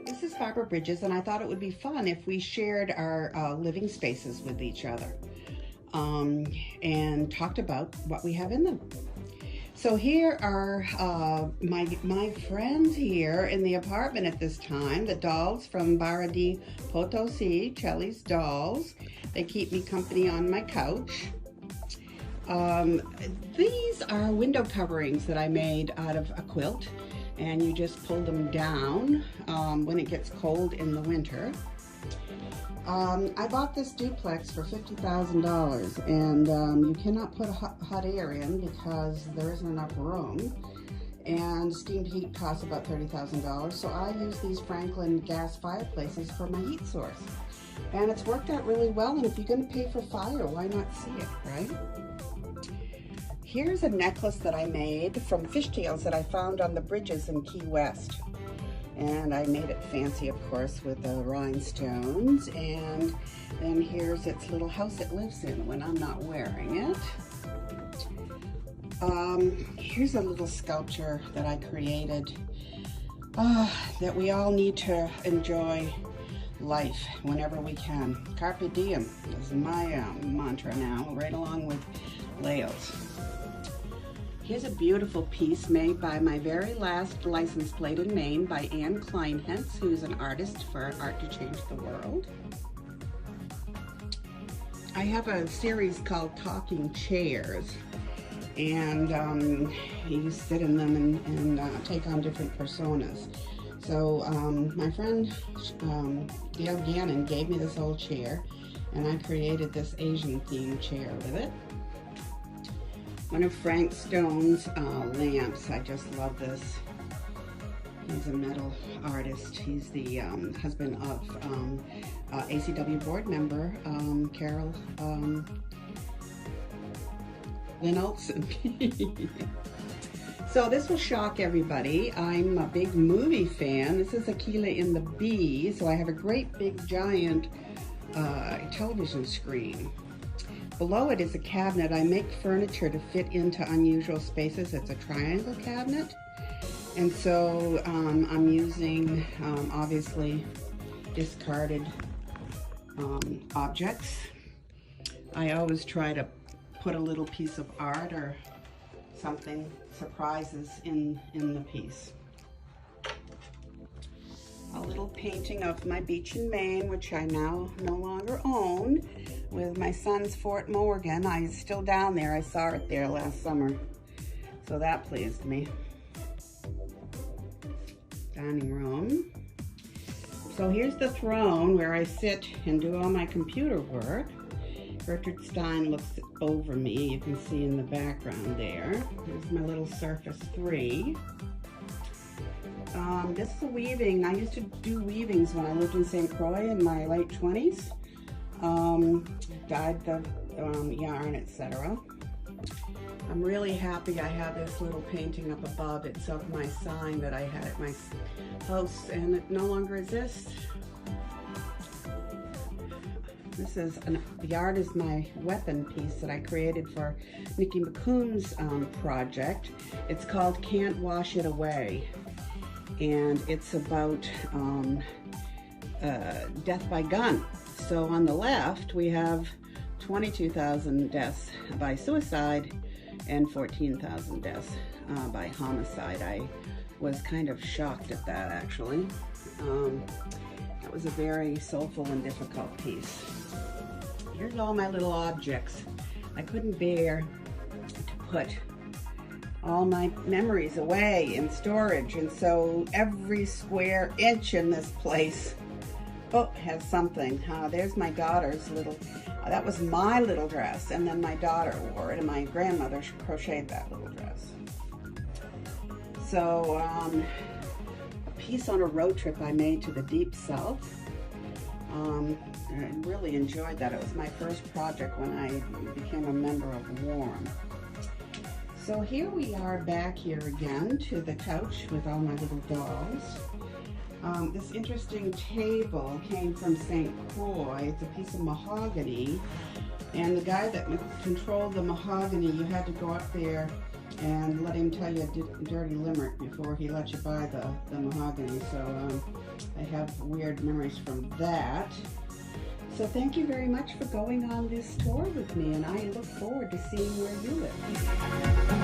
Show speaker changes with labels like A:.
A: This is Barbara Bridges, and I thought it would be fun if we shared our living spaces with each other and talked about what we have in them. So here are my friends here in the apartment at this time, the dolls from Barra de Potosi, Chelly's dolls. They keep me company on my couch. These are window coverings that I made out of a quilt, and you just pull them down when it gets cold in the winter. I bought this duplex for $50,000, and you cannot put hot air in because there isn't enough room, and steamed heat costs about $30,000, so I use these Franklin gas fireplaces for my heat source. And it's worked out really well, and if you're going to pay for fire, why not see it, right? Here's a necklace that I made from fishtails that I found on the bridges in Key West. And I made it fancy, of course, with the rhinestones. And then here's its little house it lives in when I'm not wearing it. Here's a little sculpture that I created that we all need to enjoy life whenever we can. Carpe diem is my mantra now, right along with Laos. Here's a beautiful piece made by my very last license plate in Maine by Anne Kleinhentz, who's an artist for Art to Change the World. I have a series called Talking Chairs, and you sit in them and take on different personas. So my friend Gail Gannon gave me this old chair, and I created this Asian themed chair with it. One of Frank Stone's lamps. I just love this. He's a metal artist. He's the husband of ACW board member Carol Lynn Olson. So this will shock everybody. I'm a big movie fan. This is Aquila in the Bee. So I have a great big giant television screen. Below it is a cabinet. I make furniture to fit into unusual spaces. It's a triangle cabinet. And so I'm using, obviously, discarded objects. I always try to put a little piece of art or something, surprises in the piece. A little painting of my beach in Maine, which I now no longer own, with my son's Fort Morgan. It's still down there. I saw it there last summer, so that pleased me. Dining room. So here's the throne where I sit and do all my computer work. Gertrude Stein looks over me. You can see in the background there. Here's my little Surface 3. This is a weaving. I used to do weavings when I lived in St. Croix in my late 20s. Dyed the yarn, etc. I'm really happy I have this little painting up above. It's of my sign that I had at my house, and it no longer exists. The art is my weapon piece that I created for Nikki McCoon's project. It's called Can't Wash It Away, and it's about death by gun. So on the left we have 22,000 deaths by suicide and 14,000 deaths by homicide. I was kind of shocked at that, actually. That was a very soulful and difficult piece. Here's all my little objects. I couldn't bear to put all my memories away in storage, and so every square inch in this place has something. There's my daughter's little, that was my little dress, and then my daughter wore it, and my grandmother crocheted that little dress. So a piece on a road trip I made to the Deep South. I really enjoyed that. It was my first project when I became a member of WARM. So here we are back here again to the couch with all my little dolls. This interesting table came from St. Croix. It's a piece of mahogany, and the guy that controlled the mahogany, you had to go up there and let him tell you a dirty limerick before he lets you buy the mahogany. So I have weird memories from that. So thank you very much for going on this tour with me, and I look forward to seeing where you live.